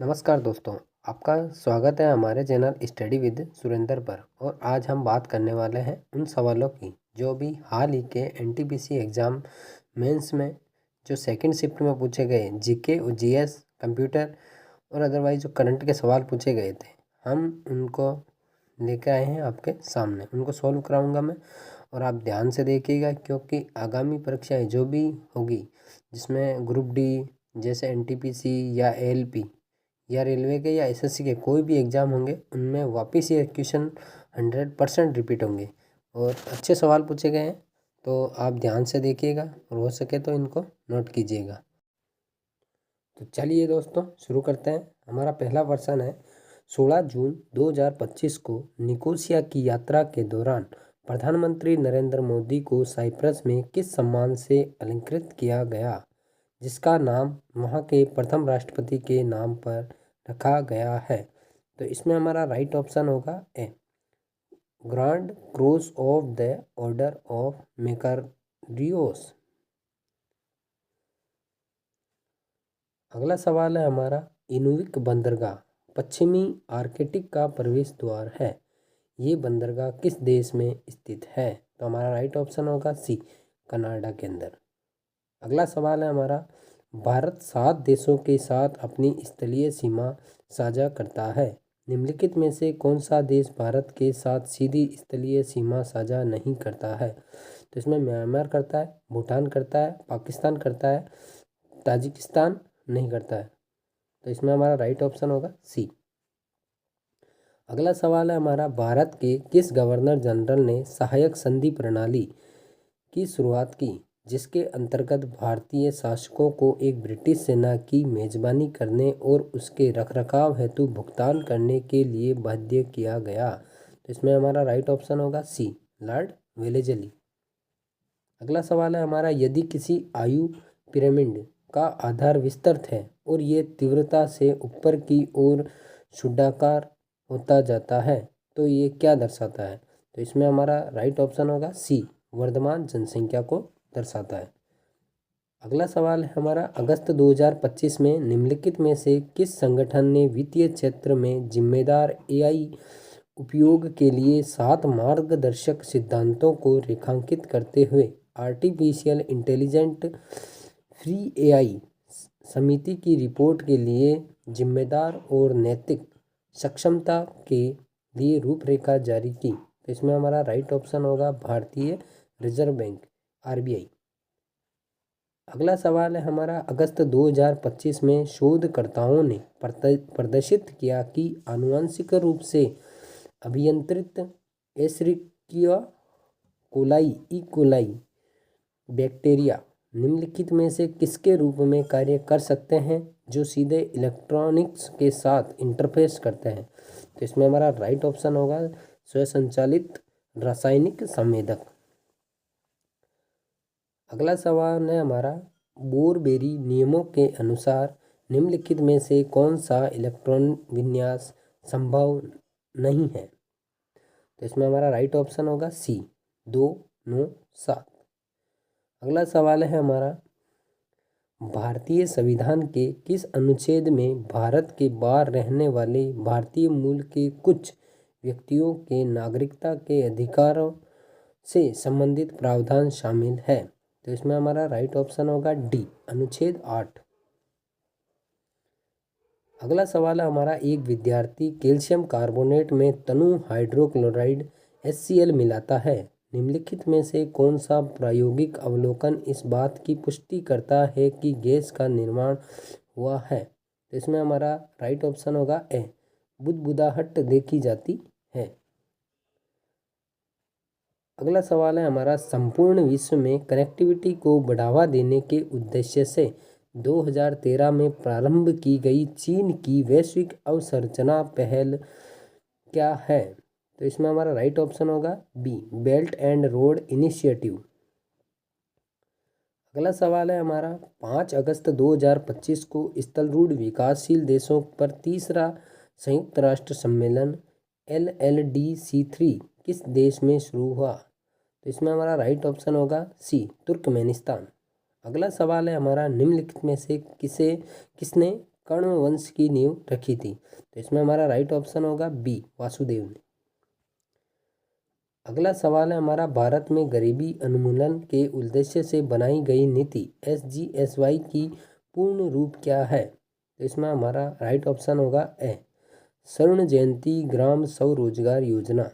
नमस्कार दोस्तों, आपका स्वागत है हमारे चैनल स्टडी विद सुरेंद्र पर। और आज हम बात करने वाले हैं उन सवालों की जो भी हाल ही के एनटीपीसी एग्ज़ाम मेंस में जो सेकंड शिफ्ट में पूछे गए जीके और जीएस कंप्यूटर और अदरवाइज जो करंट के सवाल पूछे गए थे, हम उनको लेकर आए हैं आपके सामने। उनको सॉल्व कराऊंगा मैं और आप ध्यान से देखिएगा, क्योंकि आगामी परीक्षाएं जो भी होगी जिसमें ग्रुप डी जैसे एनटीपीसी या एएलपी या रेलवे के या एसएससी के कोई भी एग्ज़ाम होंगे, उनमें वापस ये क्वेश्चन 100% रिपीट होंगे और अच्छे सवाल पूछे गए हैं। तो आप ध्यान से देखिएगा और हो सके तो इनको नोट कीजिएगा। तो चलिए दोस्तों शुरू करते हैं। हमारा पहला प्रश्न है, 16 जून 2025 को निकोसिया की यात्रा के दौरान प्रधानमंत्री नरेंद्र मोदी को साइप्रस में किस सम्मान से अलंकृत किया गया, जिसका नाम वहाँ के प्रथम राष्ट्रपति के नाम पर रखा गया है। तो इसमें हमारा राइट ऑप्शन होगा A, grand cross of the order of Makarios. अगला सवाल है हमारा, इनुविक बंदरगाह पश्चिमी आर्कटिक का प्रवेश द्वार है। ये बंदरगाह किस देश में स्थित है? तो हमारा राइट ऑप्शन होगा सी, कनाडा के अंदर। अगला सवाल है हमारा, भारत 7 देशों के साथ अपनी स्थलीय सीमा साझा करता है। निम्नलिखित में से कौन सा देश भारत के साथ सीधी स्थलीय सीमा साझा नहीं करता है? तो इसमें म्यांमार करता है, भूटान करता है, पाकिस्तान करता है, ताजिकिस्तान नहीं करता है। तो इसमें हमारा राइट ऑप्शन होगा सी। अगला सवाल है हमारा, भारत के किस गवर्नर जनरल ने सहायक संधि प्रणाली की शुरुआत की, जिसके अंतर्गत भारतीय शासकों को एक ब्रिटिश सेना की मेजबानी करने और उसके रखरखाव हेतु भुगतान करने के लिए बाध्य किया गया? तो इसमें हमारा राइट ऑप्शन होगा सी, लॉर्ड वेलेस्ली। अगला सवाल है हमारा, यदि किसी आयु पिरामिड का आधार विस्तृत है और ये तीव्रता से ऊपर की ओर शुद्धाकार होता जाता है, तो ये क्या दर्शाता है? तो इसमें हमारा राइट ऑप्शन होगा सी, वर्धमान जनसंख्या को दर्शाता है। अगला सवाल है हमारा, अगस्त 2025 में निम्नलिखित में से किस संगठन ने वित्तीय क्षेत्र में जिम्मेदार एआई उपयोग के लिए 7 मार्गदर्शक सिद्धांतों को रेखांकित करते हुए आर्टिफिशियल इंटेलिजेंट फ्री एआई समिति की रिपोर्ट के लिए जिम्मेदार और नैतिक सक्षमता के लिए रूपरेखा जारी की? तो इसमें हमारा राइट ऑप्शन होगा भारतीय रिजर्व बैंक, आरबीआई। अगला सवाल है हमारा, अगस्त 2025 में शोधकर्ताओं ने प्रदर्शित किया कि आनुवंशिक रूप से अभियंत्रित एशेरिकिया कोलाई बैक्टीरिया निम्नलिखित में से किसके रूप में कार्य कर सकते हैं, जो सीधे इलेक्ट्रॉनिक्स के साथ इंटरफेस करते हैं? तो इसमें हमारा राइट ऑप्शन होगा स्वसंचालित रासायनिक संवेदक। अगला सवाल है हमारा, बोरबेरी नियमों के अनुसार निम्नलिखित में से कौन सा इलेक्ट्रॉन विन्यास संभव नहीं है? तो इसमें हमारा राइट ऑप्शन होगा सी, 2, 9, 7। अगला सवाल है हमारा, भारतीय संविधान के किस अनुच्छेद में भारत के बाहर रहने वाले भारतीय मूल के कुछ व्यक्तियों के नागरिकता के अधिकारों से संबंधित प्रावधान शामिल है? तो इसमें हमारा राइट ऑप्शन होगा डी, अनुच्छेद 8। अगला सवाल है हमारा, एक विद्यार्थी कैल्शियम कार्बोनेट में तनु हाइड्रोक्लोराइड HCl मिलाता है। निम्नलिखित में से कौन सा प्रायोगिक अवलोकन इस बात की पुष्टि करता है कि गैस का निर्माण हुआ है? तो इसमें हमारा राइट ऑप्शन होगा ए, बुदबुदाहट देखी जाती है। अगला सवाल है हमारा, संपूर्ण विश्व में कनेक्टिविटी को बढ़ावा देने के उद्देश्य से 2013 में प्रारंभ की गई चीन की वैश्विक अवसंरचना पहल क्या है? तो इसमें हमारा राइट ऑप्शन होगा B, belt and road initiative. अगला सवाल है हमारा, 5 अगस्त 2025 को स्थलरूढ़ विकासशील देशों पर तीसरा संयुक्त राष्ट्र सम्मेलन LLDC3 किस देश में शुरू हुआ? तो इसमें हमारा राइट ऑप्शन होगा सी, तुर्कमेनिस्तान। अगला सवाल है हमारा, निम्नलिखित में से किसने कण्व वंश की नींव रखी थी? तो इसमें हमारा राइट ऑप्शन होगा बी, वासुदेव ने। अगला सवाल है हमारा, भारत में गरीबी उन्मूलन के उद्देश्य से बनाई गई नीति SGSY की पूर्ण रूप क्या है? तो इसमें हमारा राइट ऑप्शन होगा ए, स्वर्ण जयंती ग्राम स्वरोजगार योजना।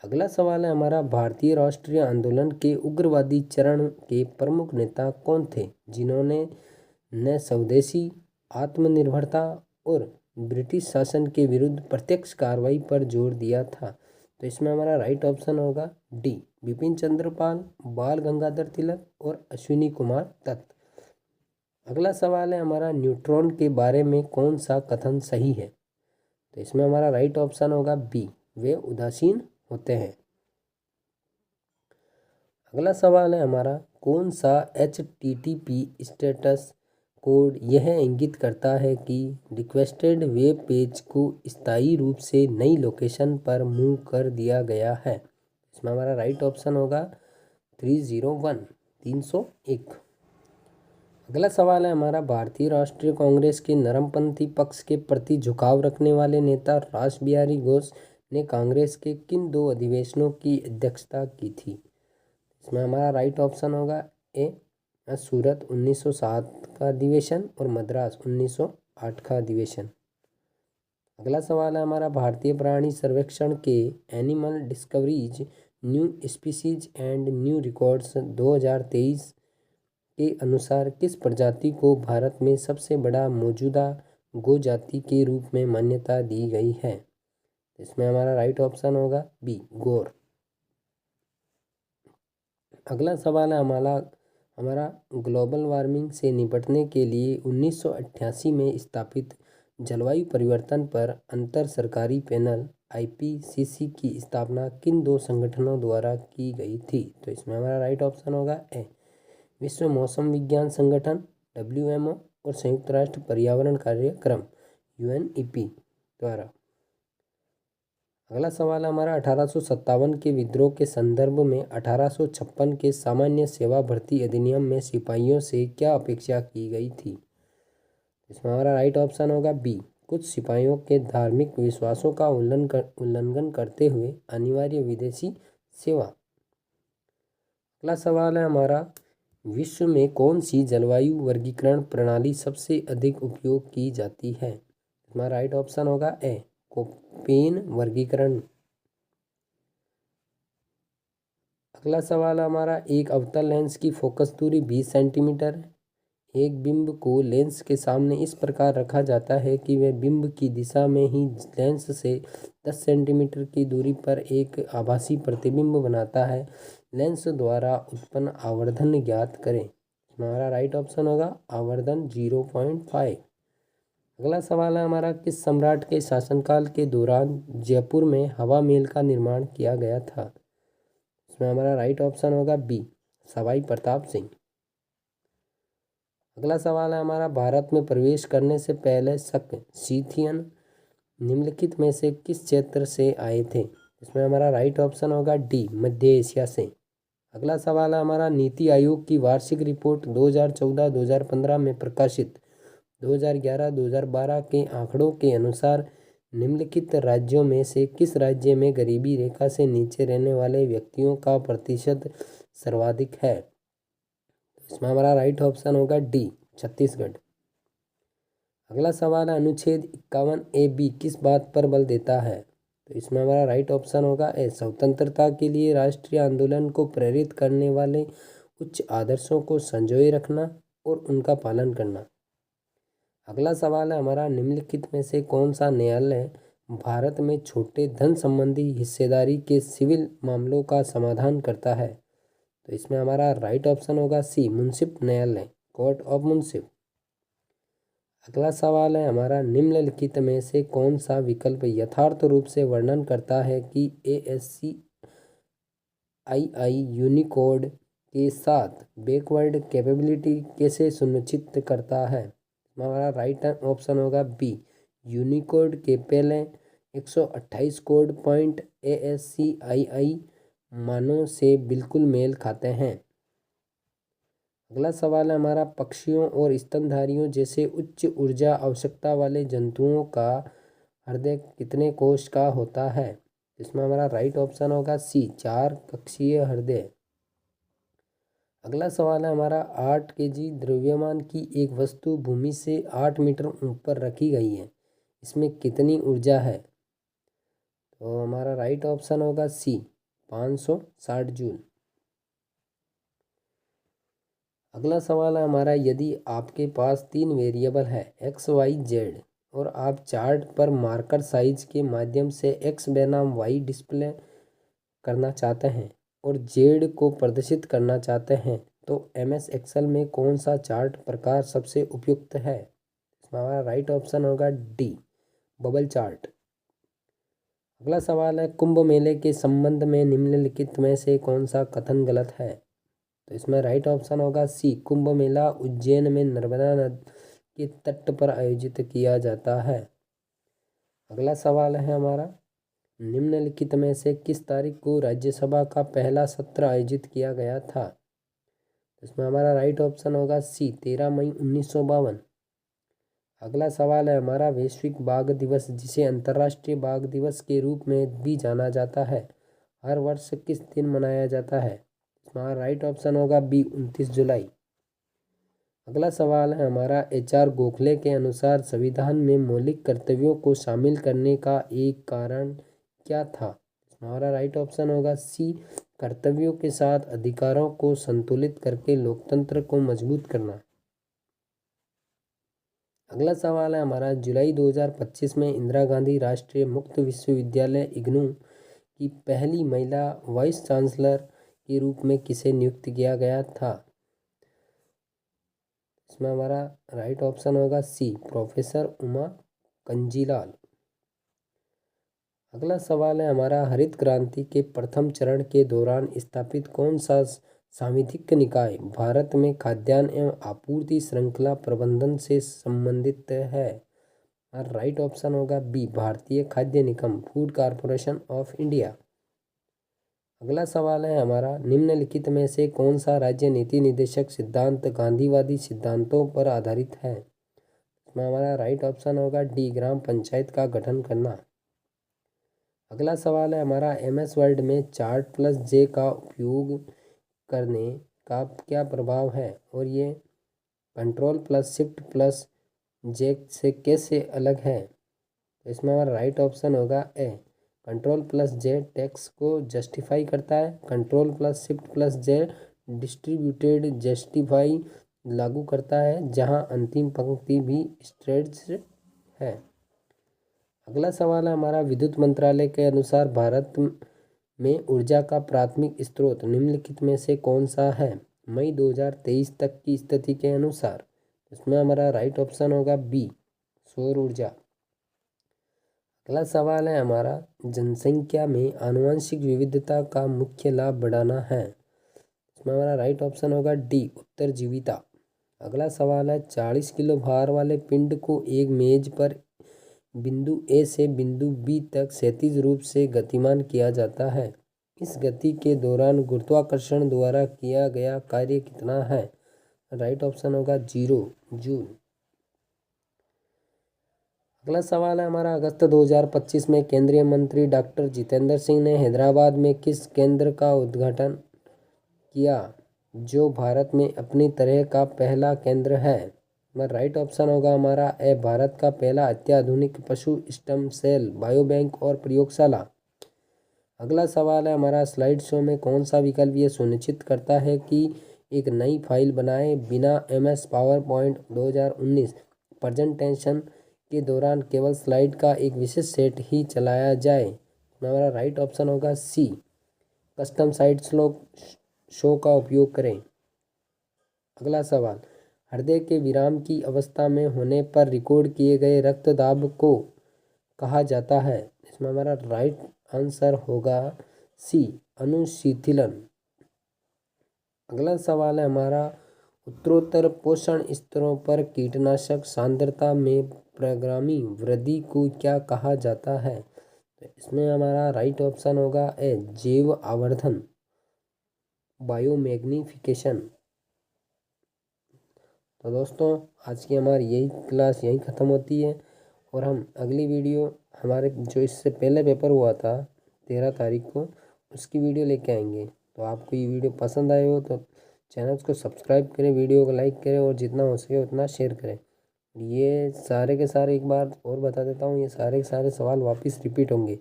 अगला सवाल है हमारा, भारतीय राष्ट्रीय आंदोलन के उग्रवादी चरण के प्रमुख नेता कौन थे, जिन्होंने न स्वदेशी, आत्मनिर्भरता और ब्रिटिश शासन के विरुद्ध प्रत्यक्ष कार्रवाई पर जोर दिया था? तो इसमें हमारा राइट ऑप्शन होगा डी, बिपिन चंद्र पाल, बाल गंगाधर तिलक और अश्विनी कुमार दत्त। अगला सवाल है हमारा, न्यूट्रॉन के बारे में कौन सा कथन सही है? तो इसमें हमारा राइट ऑप्शन होगा बी, वे उदासीन होते हैं। अगला सवाल है हमारा, कौन सा HTTP स्टेटस कोड यह इंगित करता है कि रिक्वेस्टेड वेब पेज को स्थायी रूप से नई लोकेशन पर मूव कर दिया गया है? इसमें हमारा राइट ऑप्शन होगा 301। अगला सवाल है हमारा, भारतीय राष्ट्रीय कांग्रेस के नरमपंथी पक्ष के प्रति झुकाव रखने वाले नेता रास बिहारी घोष ने कांग्रेस के किन 2 अधिवेशनों की अध्यक्षता की थी? इसमें हमारा राइट ऑप्शन होगा ए, सूरत 1907 का अधिवेशन और मद्रास 1908 का अधिवेशन। अगला सवाल है हमारा, भारतीय प्राणी सर्वेक्षण के animal discoveries new species and new records 2023 के अनुसार किस प्रजाति को भारत में सबसे बड़ा मौजूदा गो जाति के रूप में मान्यता दी गई है? इसमें हमारा राइट ऑप्शन होगा बी, गौर। अगला सवाल है हमारा ग्लोबल वार्मिंग से निपटने के लिए 1988 में स्थापित जलवायु परिवर्तन पर अंतर सरकारी पैनल IPCC की स्थापना किन 2 संगठनों द्वारा की गई थी? तो इसमें हमारा राइट ऑप्शन होगा ए, विश्व मौसम विज्ञान संगठन WMO और संयुक्त राष्ट्र पर्यावरण कार्यक्रम UNEP द्वारा। अगला सवाल है हमारा, 1857 के विद्रोह के संदर्भ में 1856 के सामान्य सेवा भर्ती अधिनियम में सिपाहियों से क्या अपेक्षा की गई थी? इसमें हमारा राइट ऑप्शन होगा बी, कुछ सिपाहियों के धार्मिक विश्वासों का उल्लंघन करते हुए अनिवार्य विदेशी सेवा। अगला सवाल है हमारा, विश्व में कौन सी जलवायु वर्गीकरण प्रणाली सबसे अधिक उपयोग की जाती है? हमारा राइट ऑप्शन होगा ए, कोपेन वर्गीकरण। अगला सवाल हमारा, एक अवतल लेंस की फोकस दूरी 20 सेंटीमीटर है। एक बिंब को लेंस के सामने इस प्रकार रखा जाता है कि वह बिंब की दिशा में ही लेंस से 10 सेंटीमीटर की दूरी पर एक आभासी प्रतिबिंब बनाता है। लेंस द्वारा उत्पन्न आवर्धन ज्ञात करें। हमारा राइट ऑप्शन होगा आवर्धन 0.5। अगला सवाल है हमारा, किस सम्राट के शासनकाल के दौरान जयपुर में हवा महल का निर्माण किया गया था? इसमें हमारा राइट ऑप्शन होगा बी, सवाई प्रताप सिंह। अगला सवाल है हमारा, भारत में प्रवेश करने से पहले शक सीथियन निम्नलिखित में से किस क्षेत्र से आए थे? इसमें हमारा राइट ऑप्शन होगा डी, मध्य एशिया से। अगला सवाल है हमारा, नीति आयोग की वार्षिक रिपोर्ट 2014-2015 में प्रकाशित 2011-2012 के आंकड़ों के अनुसार निम्नलिखित राज्यों में से किस राज्य में गरीबी रेखा से नीचे रहने वाले व्यक्तियों का प्रतिशत सर्वाधिक है? इसमें हमारा राइट ऑप्शन होगा डी, छत्तीसगढ़। अगला सवाल है, अनुच्छेद 51A(b) किस बात पर बल देता है? तो इसमें हमारा राइट ऑप्शन होगा ए, स्वतंत्रता के लिए राष्ट्रीय आंदोलन को प्रेरित करने वाले उच्च आदर्शों को संजोए रखना और उनका पालन करना। अगला सवाल है हमारा, निम्नलिखित में से कौन सा न्यायालय भारत में छोटे धन संबंधी हिस्सेदारी के सिविल मामलों का समाधान करता है? तो इसमें हमारा राइट ऑप्शन होगा सी, मुंसिफ न्यायालय, कोर्ट ऑफ मुंसिफ। अगला सवाल है हमारा, निम्नलिखित में से कौन सा विकल्प यथार्थ रूप से वर्णन करता है कि ASCII यूनिकोड के साथ बैकवर्ड कैपेबिलिटी कैसे सुनिश्चित करता है? हमारा राइट ऑप्शन होगा बी, यूनिकोड के पहले 128 कोड पॉइंट ASCII मानों से बिल्कुल मेल खाते हैं। अगला सवाल है हमारा, पक्षियों और स्तनधारियों जैसे उच्च ऊर्जा आवश्यकता वाले जंतुओं का हृदय कितने कोश का होता है? इसमें हमारा राइट ऑप्शन होगा सी, 4 कक्षीय हृदय। अगला सवाल है हमारा, 8 केजी द्रव्यमान की एक वस्तु भूमि से 8 मीटर ऊपर रखी गई है, इसमें कितनी ऊर्जा है? तो हमारा राइट ऑप्शन होगा सी, 560 जूल। अगला सवाल है हमारा, यदि आपके पास 3 वेरिएबल है एक्स वाई जेड और आप चार्ट पर मार्कर साइज के माध्यम से एक्स बनाम वाई डिस्प्ले करना चाहते हैं और जेड को प्रदर्शित करना चाहते हैं, तो MS एक्सेल में कौन सा चार्ट प्रकार सबसे उपयुक्त है? इसमें हमारा राइट ऑप्शन होगा डी, बबल चार्ट। अगला सवाल है, कुंभ मेले के संबंध में निम्नलिखित में से कौन सा कथन गलत है? तो इसमें राइट ऑप्शन होगा सी, कुंभ मेला उज्जैन में नर्मदा नदी के तट पर आयोजित किया जाता है। अगला सवाल है हमारा, निम्नलिखित में से किस तारीख को राज्यसभा का पहला सत्र आयोजित किया गया था? इसमें हमारा राइट ऑप्शन होगा सी, 13 मई 1952। अगला सवाल है हमारा, वैश्विक बाघ दिवस जिसे अंतर्राष्ट्रीय बाघ दिवस के रूप में भी जाना जाता है, हर वर्ष किस दिन मनाया जाता है? इसमें राइट ऑप्शन होगा बी, 29 जुलाई। अगला सवाल है हमारा, HR गोखले के अनुसार संविधान में मौलिक कर्तव्यों को शामिल करने का एक कारण क्या था? हमारा राइट ऑप्शन होगा सी, कर्तव्यों के साथ अधिकारों को संतुलित करके लोकतंत्र को मजबूत करना। अगला सवाल है हमारा, जुलाई 2025 में इंदिरा गांधी राष्ट्रीय मुक्त विश्वविद्यालय इग्नू की पहली महिला वाइस चांसलर के रूप में किसे नियुक्त किया गया था? इसमें हमारा राइट ऑप्शन होगा सी, प्रोफेसर उमा कंजीलाल। अगला सवाल है हमारा, हरित क्रांति के प्रथम चरण के दौरान स्थापित कौन सा सांविधिक निकाय भारत में खाद्यान्न एवं आपूर्ति श्रृंखला प्रबंधन से संबंधित है? राइट ऑप्शन होगा बी, भारतीय खाद्य निगम, फूड कॉरपोरेशन ऑफ इंडिया। अगला सवाल है हमारा, निम्नलिखित में से कौन सा राज्य नीति निर्देशक सिद्धांत गांधीवादी सिद्धांतों पर आधारित है? इसमें हमारा राइट ऑप्शन होगा डी, ग्राम पंचायत का गठन करना। अगला सवाल है हमारा, MS वर्ड में चार्ट प्लस जे का उपयोग करने का क्या प्रभाव है और ये कंट्रोल प्लस शिफ्ट प्लस जे से कैसे अलग है? तो इसमें हमारा राइट ऑप्शन होगा ए, कंट्रोल प्लस जे टेक्स्ट को जस्टिफाई करता है, कंट्रोल प्लस शिफ्ट प्लस जे डिस्ट्रीब्यूटेड जस्टिफाई लागू करता है, जहां अंतिम पंक्ति भी स्ट्रेच्ड है। अगला सवाल है हमारा, विद्युत मंत्रालय के अनुसार भारत में ऊर्जा का प्राथमिक स्रोत निम्नलिखित में से कौन सा है मई 2023 तक की स्थिति के अनुसार? इसमें हमारा राइट ऑप्शन होगा बी, सौर ऊर्जा। अगला सवाल है हमारा, जनसंख्या में आनुवंशिक विविधता का मुख्य लाभ बढ़ाना है। इसमें हमारा राइट ऑप्शन होगा डी, उत्तरजीविता। अगला सवाल है, 40 किलो भार वाले पिंड को एक मेज पर बिंदु ए से बिंदु बी तक क्षैतिज रूप से गतिमान किया जाता है, इस गति के दौरान गुरुत्वाकर्षण द्वारा किया गया कार्य कितना है? राइट ऑप्शन होगा 0 जूल। अगला सवाल है हमारा, अगस्त 2025 में केंद्रीय मंत्री डॉक्टर जितेंद्र सिंह ने हैदराबाद में किस केंद्र का उद्घाटन किया जो भारत में अपनी तरह का पहला केंद्र है? राइट ऑप्शन होगा हमारा ए, भारत का पहला अत्याधुनिक पशु स्टेम सेल बायोबैंक और प्रयोगशाला। अगला सवाल है हमारा, स्लाइड शो में कौन सा विकल्प ये सुनिश्चित करता है कि एक नई फाइल बनाए बिना MS पावरपॉइंट 2019 प्रेजेंटेशन के दौरान केवल स्लाइड का एक विशेष सेट ही चलाया जाए? हमारा राइट ऑप्शन होगा सी, कस्टम साइड शो का उपयोग करें। अगला सवाल, हृदय के विराम की अवस्था में होने पर रिकॉर्ड किए गए रक्तदाब को कहा जाता है? इसमें हमारा राइट आंसर होगा सी, अनुशीतलन। अगला सवाल है हमारा, उत्तरोत्तर पोषण स्तरों पर कीटनाशक सांद्रता में प्रगामी वृद्धि को क्या कहा जाता है? तो इसमें हमारा राइट ऑप्शन होगा ए, जैव आवर्धन, बायोमैग्निफिकेशन। तो दोस्तों आज की हमारी यही क्लास यहीं ख़त्म होती है और हम अगली वीडियो हमारे जो इससे पहले पेपर हुआ था 13 तारीख को उसकी वीडियो लेके आएंगे। तो आपको ये वीडियो पसंद आए हो तो चैनल को सब्सक्राइब करें, वीडियो को लाइक करें और जितना हो सके उतना शेयर करें। ये सारे के सारे एक बार और बता देता हूँ, ये सारे के सारे सवाल वापस रिपीट होंगे।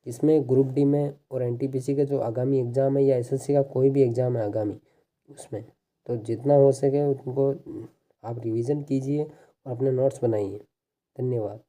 इसमें ग्रुप डी में और एनटीपीसी का जो आगामी एग्ज़ाम है या एसएससी का कोई भी एग्ज़ाम है आगामी उसमें, तो जितना हो सके उनको आप रिवीजन कीजिए और अपने नोट्स बनाइए। धन्यवाद।